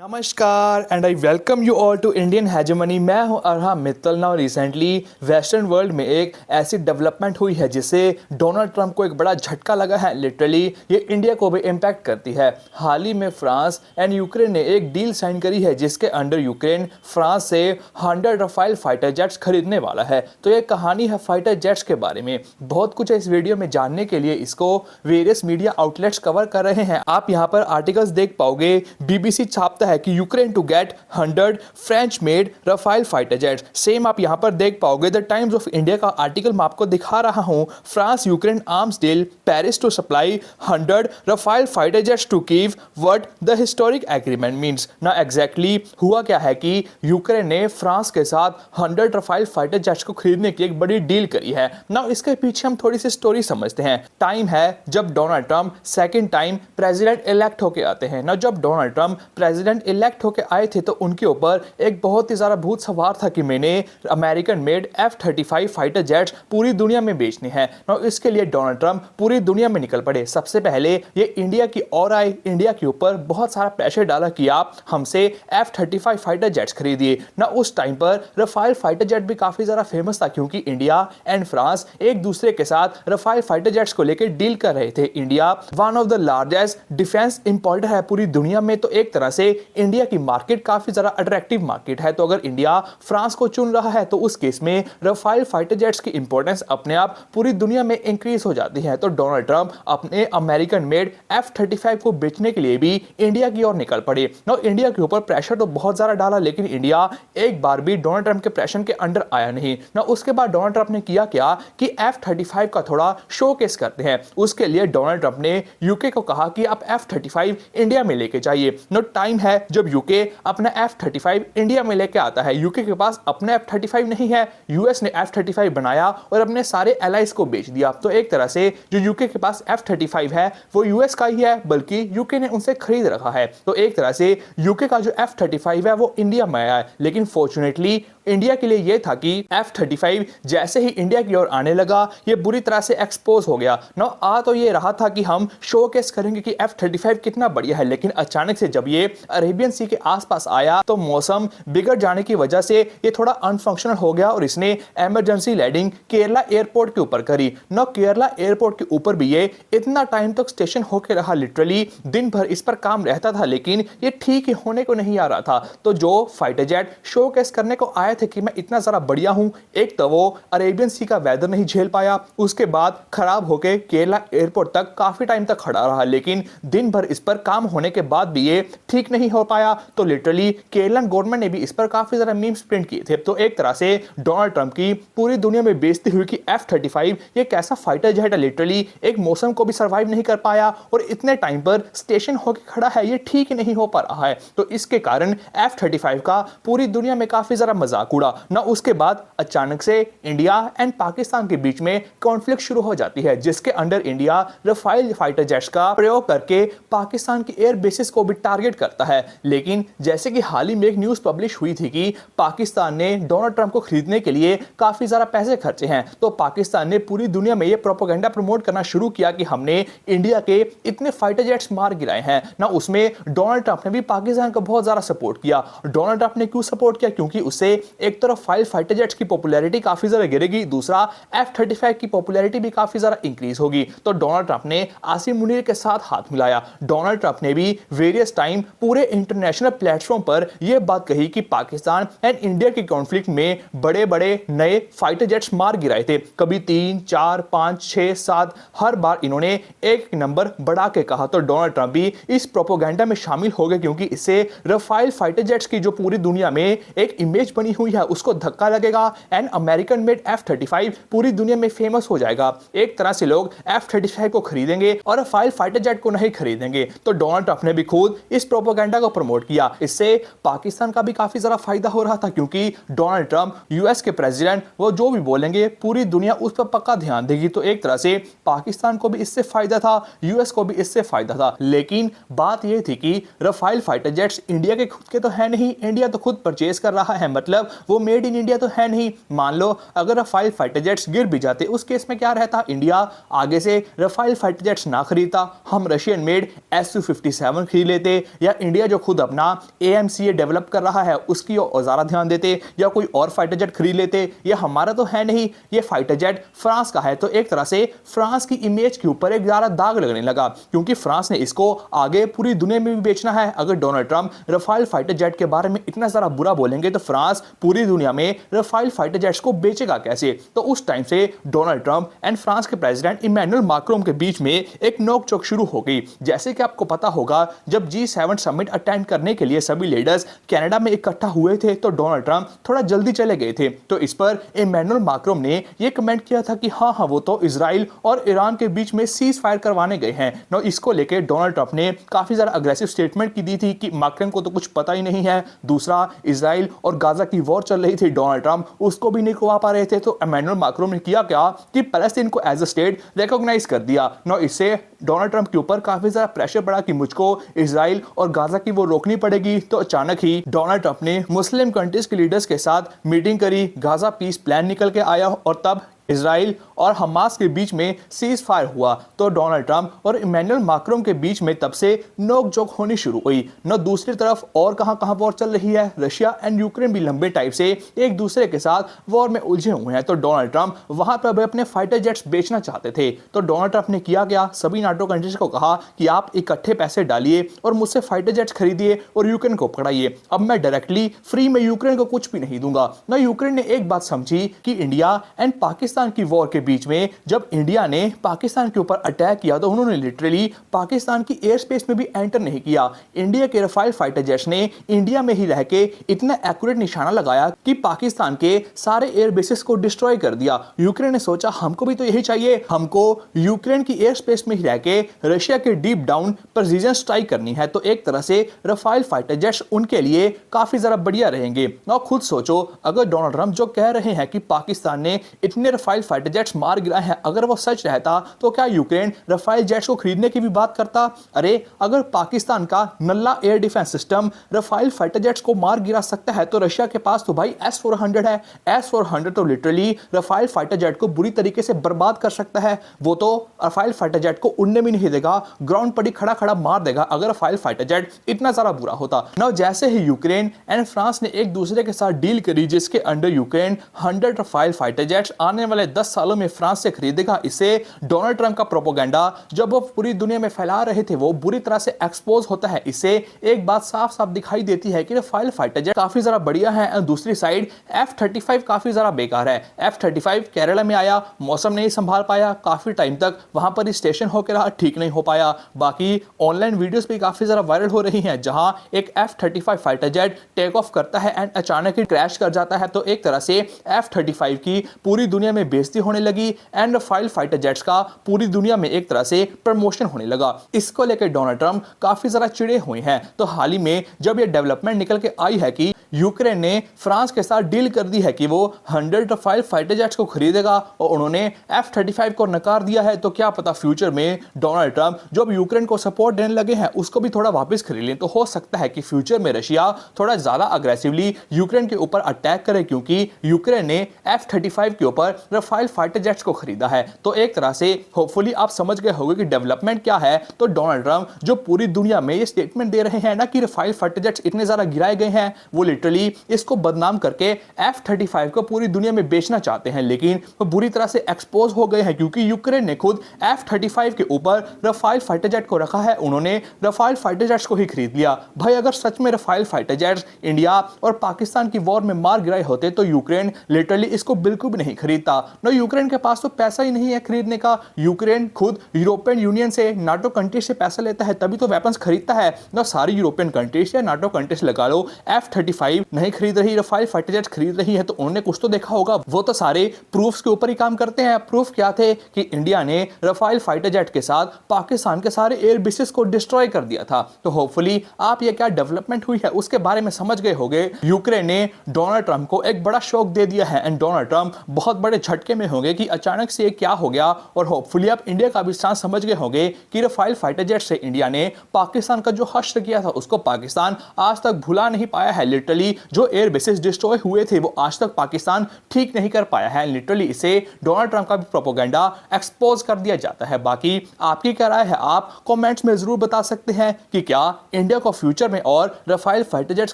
नमस्कार and I welcome you all to Indian hegemony. मैं हूं Arham Mittal. Now recently western world में एक ऐसी डेवलपमेंट हुई है जिससे डोनाल्ड ट्रंप को एक बड़ा झटका लगा है। लिटरली ये इंडिया को भी इम्पैक्ट करती है। हाल ही में फ्रांस एंड यूक्रेन ने एक डील साइन करी है जिसके अंडर यूक्रेन फ्रांस से 100 रफाइल फाइटर जेट्स खरीदने वाला है। तो ये कहानी है फाइटर जेट्स के बारे में। बहुत कुछ है इस वीडियो में जानने के लिए। इसको वेरियस मीडिया आउटलेट्स कवर कर रहे हैं। आप यहाँ पर आर्टिकल्स देख पाओगे। बीबीसी छापता है कि Ukraine to get 100 French made Rafale fighter jets. Same आप यहां पर देख पाओगे द टाइम्स ऑफ इंडिया का आर्टिकल मैं आपको दिखा रहा हूं। France Ukraine arms deal Paris to supply 100 Rafale fighter jets to Kyiv what the historic agreement means. ना एग्जैक्टली हुआ क्या है कि यूक्रेन ने फ्रांस के साथ 100 रफाइल फाइटर जेट्स को खरीदने की एक बड़ी डील करी है। ना इसके पीछे हम थोड़ी सी स्टोरी समझते हैं। टाइम है जब Donald Trump second time president elect होके आते हैं। ना जब डोनाल्ड ट्रंप प्रेसिडेंट इलेक्ट होके आए थे तो उनके ऊपर एक बहुत ही ज़्यादा भूत सवार था कि मैंने American made F-35 fighter jets पूरी दुनिया में बेचने हैं। और इसके लिए डोनाल्ड ट्रंप पूरी दुनिया में निकल पड़े। सबसे पहले ये इंडिया की ओर आए, इंडिया के ऊपर बहुत सारा प्रेशर डाला कि आप हमसे F-35 फाइटर जेट्स खरीदिए। ना उस टाइम पर रफाइल फाइटर जेट भी काफ़ी ज़्यादा फेमस था क्योंकि इंडिया एंड फ्रांस एक दूसरे के साथ रफाइल फाइटर जेट्स को लेकर डील कर रहे थे। India one of the largest defence importer है पूरी दुनिया में। तो एक तरह से इंडिया की मार्केट काफी ज्यादा अट्रैक्टिव मार्केट है। तो अगर इंडिया फ्रांस को चुन रहा है तो उस केस में रफाइल फाइटर जेट्स की इंपॉर्टेंस अपने आप पूरी दुनिया में इंक्रीज हो जाती है। तो डोनाल्ड ट्रंप अपने अमेरिकन मेड F-35 को बेचने के लिए भी इंडिया की ओर निकल पड़े। और इंडिया के ऊपर प्रेशर तो बहुत ज्यादा डाला लेकिन इंडिया एक बार भी डोनाल्ड ट्रंप के प्रेशर के अंडर आया नहीं। ना उसके बाद डोनाल्ड ट्रंप ने किया क्या कि F-35 का थोड़ा शोकेस करते हैं। उसके लिए डोनाल्ड ट्रंप ने यूके को कहा कि आप F-35 इंडिया में लेके जाइए। नो टाइम है जब यूके अपना F-35 इंडिया में लेके आता है। यूके के पास अपने F-35 नहीं है। यूएस ने F-35 बनाया और अपने सारे एलाइज को बेच दिया। तो एक तरह से जो यूके के पास F-35 है वो यूएस का ही है, बल्कि यूके ने उनसे खरीद रखा है। तो एक तरह से यूके का जो F-35 है वो इंडिया में आया है। लेकिन फॉर्चुनेटली इंडिया के लिए यह था कि F-35 जैसे ही इंडिया की ओर आने लगा ये बुरी तरह से एक्सपोज हो गया। ना आ तो ये रहा था कि हम शोकेस करेंगे कि F-35 कितना बढ़िया है, लेकिन अचानक से जब ये अरेबियन सी के आसपास आया तो मौसम बिगड़ जाने की वजह से ये थोड़ा अनफंक्शनल हो गया और इसने इमरजेंसी लैंडिंग केरला एयरपोर्ट के ऊपर करी। ना केरला एयरपोर्ट के ऊपर भी ये इतना टाइम तक स्टेशन होके रहा। लिटरली दिन भर इस पर काम रहता था लेकिन ये ठीक ही होने को नहीं आ रहा था। तो जो फाइटर जेट शोकेस करने को आए थे कि मैं इतना ज़्यादा बढ़िया हूं, एक तो वो अरेबियन सी का वेदर नहीं झेल पाया, उसके बाद खराब होके केरला एयरपोर्ट तक काफी टाइम तक खड़ा रहा। लेकिन दिन भर इस पर काम होने के बाद भी ये ठीक नहीं हो पाया। तो लिटरली केरलन गवर्नमेंट ने भी इस पर काफी ज्यादा मीम्स प्रिंट किए थे। तो एक तरह से डोनाल्ड ट्रंप की पूरी दुनिया में बेइज्जती हुई कि F-35 ये कैसा फाइटर जेट है, लिटरली एक मौसम को भी सर्वाइव नहीं कर पाया और इतने टाइम पर स्टेशन होकर खड़ा है, ये ठीक नहीं हो पा रहा है। तो इसके कारण F-35 का पूरी दुनिया में काफी ज्यादा मजाक उड़ा। ना उसके बाद अचानक से इंडिया एंड पाकिस्तान के बीच में कॉन्फ्लिक्ट शुरू हो जाती है जिसके under India Rafale fighter jets का प्रयोग करके पाकिस्तान की एयर बेसिस को भी टारगेट करता है। लेकिन जैसे कि हाल ही में एक न्यूज पब्लिश हुई थी कि पाकिस्तान ने डोनाल्ड ट्रंप को खरीदने के लिए काफी ज्यादा पैसे खर्चे हैं। तो पाकिस्तान ने पूरी दुनिया में यह प्रोपेगेंडा प्रमोट करना शुरू किया कि हमने इंडिया के इतने फाइटर जेट्स मार गिराए हैं। ना उसमें डोनाल्ड ट्रंप ने भी पाकिस्तान को बहुत ज्यादा सपोर्ट किया। डोनाल्ड ट्रंप ने क्यों सपोर्ट किया? क्योंकि उससे एक तरफ फाइटर जेट्स की पॉपुलैरिटी काफी ज्यादा गिरेगी, दूसरा F-35 की पॉपुलैरिटी भी काफी ज्यादा इंक्रीज होगी। तो डोनाल्ड ट्रंप ने आसिम मुनीर के साथ हाथ मिलाया। डोनाल्ड ट्रंप ने भी वेरियस टाइम पूरे इंटरनेशनल प्लेटफॉर्म पर यह बात कही कि पाकिस्तान एंड इंडिया के कॉन्फ्लिक्ट में बड़े बड़े नए फाइटर जेट्स मार गिराए थे। कभी 3, 4, 5, 6, 7 हर बार इन्होंने एक नंबर बढ़ा के कहा। तो डोनाल्ड ट्रंप भी इस प्रोपेगेंडा में शामिल हो गए क्योंकि इससे रफाइल फाइटर जेट्स की जो पूरी दुनिया में एक इमेज बनी हुई है उसको धक्का लगेगा एंड अमेरिकन मेड F-35 पूरी दुनिया में फेमस हो जाएगा। एक तरह से लोग F-35 को खरीदेंगे और रफाइल फाइटर जेट को नहीं खरीदेंगे। तो डोनाल्ड ट्रंप ने भी खुद इस प्रोपेगेंडा को प्रमोट किया। इससे पाकिस्तान का भी काफी ज्यादा फायदा हो रहा था क्योंकि डोनाल्ड ट्रंप यूएस के प्रेसिडेंट, वो जो भी बोलेंगे पूरी दुनिया उस पर पक्का ध्यान देगी। तो एक तरह से पाकिस्तान को भी इससे फायदा था, यूएस को भी इससे फायदा था। लेकिन बात यह थी कि रफाइल फाइटर जेट्स इंडिया के खुद के तो है नहीं, इंडिया तो खुद परचेज कर रहा है। मतलब मतलब वो मेड इन इंडिया तो है नहीं। मान लो अगर रफाल फाइटर जेट्स गिर भी जाते, उस केस में क्या रहता, इंडिया आगे से रफाल फाइटर जेट्स ना खरीदता, हम रशियन मेड Su-57 खरीद लेते, या इंडिया जो खुद अपना AMCA डेवलप कर रहा है उसकी और ज़्यादा ध्यान देते, या कोई और फाइटर जेट खरीद लेते। ये हमारा तो है नहीं, ये फाइटर जेट फ्रांस का है। तो एक तरह से फ्रांस की इमेज के ऊपर एक ज़्यादा दाग लगने लगा, क्योंकि फ्रांस ने इसको आगे पूरी दुनिया में भी बेचना है। अगर Donald Trump Rafale fighter jet के बारे में इतना ज़्यादा बुरा बोलेंगे तो फ्रांस पूरी दुनिया में रफाल फाइटर जेट्स को बेचेगा कैसे। तो उस टाइम से डोनाल्ड ट्रंप एंड फ्रांस के प्रेसिडेंट इमैनुअल मैक्रोन के बीच में एक नोकझोंक शुरू हो गई। जैसे कि आपको पता होगा, जब G7 समिट अटेंड करने के लिए सभी लीडर्स कनाडा में इकट्ठा हुए थे तो डोनाल्ड ट्रंप थोड़ा जल्दी चले गए थे। तो इस पर इमैनुअल मैक्रोन ने यह कमेंट किया था कि हाँ वो तो इजराइल और ईरान के बीच में सीज फायर करवाने गए हैं। नो इसको लेकर डोनाल्ड ट्रंप ने काफी ज्यादा अग्रेसिव स्टेटमेंट की दी थी कि मैक्रोन को तो कुछ पता ही नहीं है। दूसरा, इजराइल और गाजा की वॉर चल रही थी, डोनाल्ड ट्रंप उसको भी नहीं करवा पा रहे थे। तो इमैनुअल मैक्रोन ने किया क्या कि पैलेस्टीन को एज अ स्टेट रिकॉग्नाइज कर दिया। नो इससे डोनाल्ड ट्रंप के ऊपर काफी ज्यादा प्रेशर पड़ा कि मुझको इजराइल और गाजा की वो रोकनी पड़ेगी। तो अचानक ही डोनाल्ड ट्रंप ने मुस्लिम कंट्रीज के लीडर्स के साथ मीटिंग करी, गाजा पीस प्लान निकल के आया और तब इजराइल और हमास के बीच में सीज फायर हुआ। तो डोनाल्ड ट्रंप और इमैनुअल मैक्रोन के बीच में तब से नोकझोंक होनी शुरू हुई। न दूसरी तरफ और कहां वॉर चल रही है, रशिया एंड यूक्रेन भी लंबे टाइम से एक दूसरे के साथ वॉर में उलझे हुए हैं। तो डोनाल्ड ट्रंप वहां पर भी अपने फाइटर जेट्स बेचना चाहते थे। तो डोनाल्ड ट्रंप ने किया क्या, सभी नाटो कंट्रीज को कहा कि आप इकट्ठे पैसे डालिए और मुझसे फाइटर जेट्स खरीदिए और यूक्रेन को पकड़ाइए। अब मैं डायरेक्टली फ्री में यूक्रेन को कुछ भी नहीं दूंगा। न यूक्रेन ने एक बात समझी कि इंडिया एंड पाकिस्तान की वॉर के बीच में जब इंडिया ने पाकिस्तान के ऊपर अटैक किया तो उन्होंने लिटरली पाकिस्तान की एयर स्पेस में भी एंटर नहीं किया। इंडिया के रफाल फाइटर जेट्स ने इंडिया में ही रह के इतना एक्यूरेट निशाना लगाया कि पाकिस्तान के सारे एयर बेसिस को डिस्ट्रॉय कर दिया। यूक्रेन ने सोचा हमको भी तो यही चाहिए, हमको यूक्रेन की एयर स्पेस में ही रह के रशिया के डीप डाउन प्रिसीजन स्ट्राइक करनी है। तो एक तरह से रफाल फाइटर जेट्स उनके लिए काफी ज्यादा बढ़िया रहेंगे। और खुद सोचो, अगर डोनाल्ड ट्रंप जो कह रहे हैं कि पाकिस्तान ने इतने रफाल फाइटर जेट्स मार गिराए हैं, अगर वो सच रहता तो क्या यूक्रेन रफाल जेट्स को खरीदने की भी बात करता? अरे अगर पाकिस्तान का नल्ला air defence system Rafale fighter jets को मार गिरा सकता है तो रशिया के पास तो भाई S-400 है। S-400 तो लिटरली रफाल फाइटर जेट को बुरी तरीके से बर्बाद कर सकता है। वो तो रफाल फाइटर जेट को उड़ने भी नहीं देगा, ग्राउंड पर ही खड़ा खड़ा मार देगा अगर रफाल फाइटर जेट इतना सारा बुरा होता। ना जैसे ही यूक्रेन एंड फ्रांस ने एक दूसरे के साथ डील करी जिसके under Ukraine 100 Rafale fighter jets आने वाले 10 सालों में फ्रांस से खरीदेगा, इससे डोनाल्ड ट्रंप का प्रोपेगेंडा जब वो पूरी दुनिया में फैला रहे थे वो बुरी तरह से एक्सपोज होता है। इससे एक बात साफ साफ दिखाई देती है कि रफाल फाइटर जेट काफी ज्यादा बढ़िया है और दूसरी साइड F-35 काफी ज्यादा बेकार है। F-35 केरला में आया, मौसम नहीं संभाल पाया, काफी टाइम तक वहां पर स्टेशन होकर रहा, ठीक नहीं हो पाया। बाकी ऑनलाइन वीडियोस भी काफी ज्यादा वायरल हो रही हैं जहां एक F-35 fighter jet take off करता है एंड अचानक ही क्रैश कर जाता है। तो एक तरह से F-35 की पूरी दुनिया में बेइज्जती होने लगी एंड रफाल फाइटर जेट्स का पूरी दुनिया में एक तरह से प्रमोशन होने लगा। इसको लेकर डोनाल्ड ट्रंप काफी ज्यादा चिड़े हुए हैं। तो हाल ही में जब ये डेवलपमेंट निकल के आई है कि यूक्रेन ने फ्रांस के साथ डील कर दी है कि वो 100 रफाल फाइटर जेट्स को खरीदेगा और उन्होंने F-35 को नकार दिया है, तो क्या पता फ्यूचर में डोनाल्ड ट्रंप जो अब यूक्रेन को सपोर्ट देने लगे हैं उसको भी थोड़ा वापस खरीद लें। तो हो सकता है कि फ्यूचर में रशिया थोड़ा ज्यादा अग्रेसिवली यूक्रेन के ऊपर अटैक करे, क्योंकि यूक्रेन ने F-35 के ऊपर रफाल फाइटर जेट्स को खरीदा है। तो एक तरह से होपफुली आप समझ गए होंगे कि डेवलपमेंट क्या है। तो डोनाल्ड ट्रंप जो पूरी दुनिया में ये स्टेटमेंट दे रहे हैं ना कि रफाल फाइटर जेट्स इतने ज्यादा गिराए गए हैं, वो लिटरली इसको बदनाम करके F-35 को पूरी दुनिया में बेचना चाहते हैं, लेकिन वो बुरी तरह से एक्सपोज हो गए हैं क्योंकि यूक्रेन ने खुद F-35 के ऊपर रफाल फाइटर जेट को रखा है, उन्होंने रफाल फाइटर जेट्स को ही खरीद लिया। भाई अगर सच में रफाल फाइटर जेट्स इंडिया और पाकिस्तान की वॉर में मार गिराए होते तो यूक्रेन लिटरली इसको बिल्कुल भी नहीं खरीदता। ना यूक्रेन के पास तो पैसा ही नहीं है खरीदने का। यूक्रेन खुद यूरोपियन यूनियन से, नाटो कंट्री से पैसा लेता है तभी तो वेपन्स खरीदता है ना। सारी यूरोपियन कंट्रीज या नाटो कंट्रीज लगा लो, F-35 नहीं खरीद रही, रफाल फाइटर जेट खरीद रही है, तो उन्होंने कुछ तो देखा होगा। वो तो सारे प्रूफ्स के ऊपर ही काम करते हैं। प्रूफ क्या थे कि इंडिया ने रफाल फाइटर जेट के साथ पाकिस्तान के सारे एयर बेसिस को डिस्ट्रॉय कर दिया था। तो होपफुली आप ये क्या डेवलपमेंट हुई है उसके बारे में समझ गए होंगे। यूक्रेन ने डोनाल्ड ट्रंप को एक बड़ा शॉक दे दिया है एंड डोनाल्ड ट्रंप बहुत बड़े झटके में होंगे कि अचानक से क्या हो गया। और होपफुली आप इंडिया का भी स्टांस समझ गए होंगे कि रफाल फाइटर जेट से इंडिया ने पाकिस्तान का जो हश्र किया था उसको पाकिस्तान आज तक भुला नहीं पाया है। लिटरली लिटरली जो एयर बेसिस डिस्ट्रॉय हुए थे वो आज तक पाकिस्तान ठीक नहीं कर पाया है। लिटरली इसे डोनाल्ड ट्रंप का भी प्रोपोगेंडा एक्सपोज कर दिया जाता है। बाकी आपकी क्या राय है, आप कमेंट्स में जरूर बता सकते हैं कि क्या इंडिया को फ्यूचर में और राफेल फाइटर जेट्स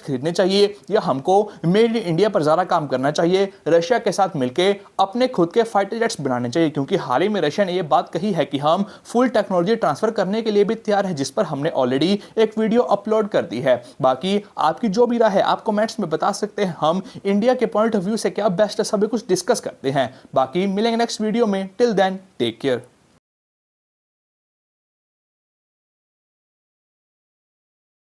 खरीदने चाहिए या हमको मेड इन इंडिया पर ज्यादा काम करना चाहिए, रशिया के साथ मिलकर अपने खुद के फाइटर जेट्स बनाने चाहिए। क्योंकि हाल ही में रशिया ने यह बात कही है कि हम फुल टेक्नोलॉजी ट्रांसफर करने के लिए भी तैयार है, जिस पर हमने ऑलरेडी एक वीडियो अपलोड कर दी है। बाकी आपकी जो भी राय है आप कमेंट्स में बता सकते हैं। हम इंडिया के पॉइंट ऑफ व्यू से क्या बेस्ट है सभी कुछ डिस्कस करते हैं। बाकी मिलेंगे नेक्स्ट वीडियो में। Till then take care.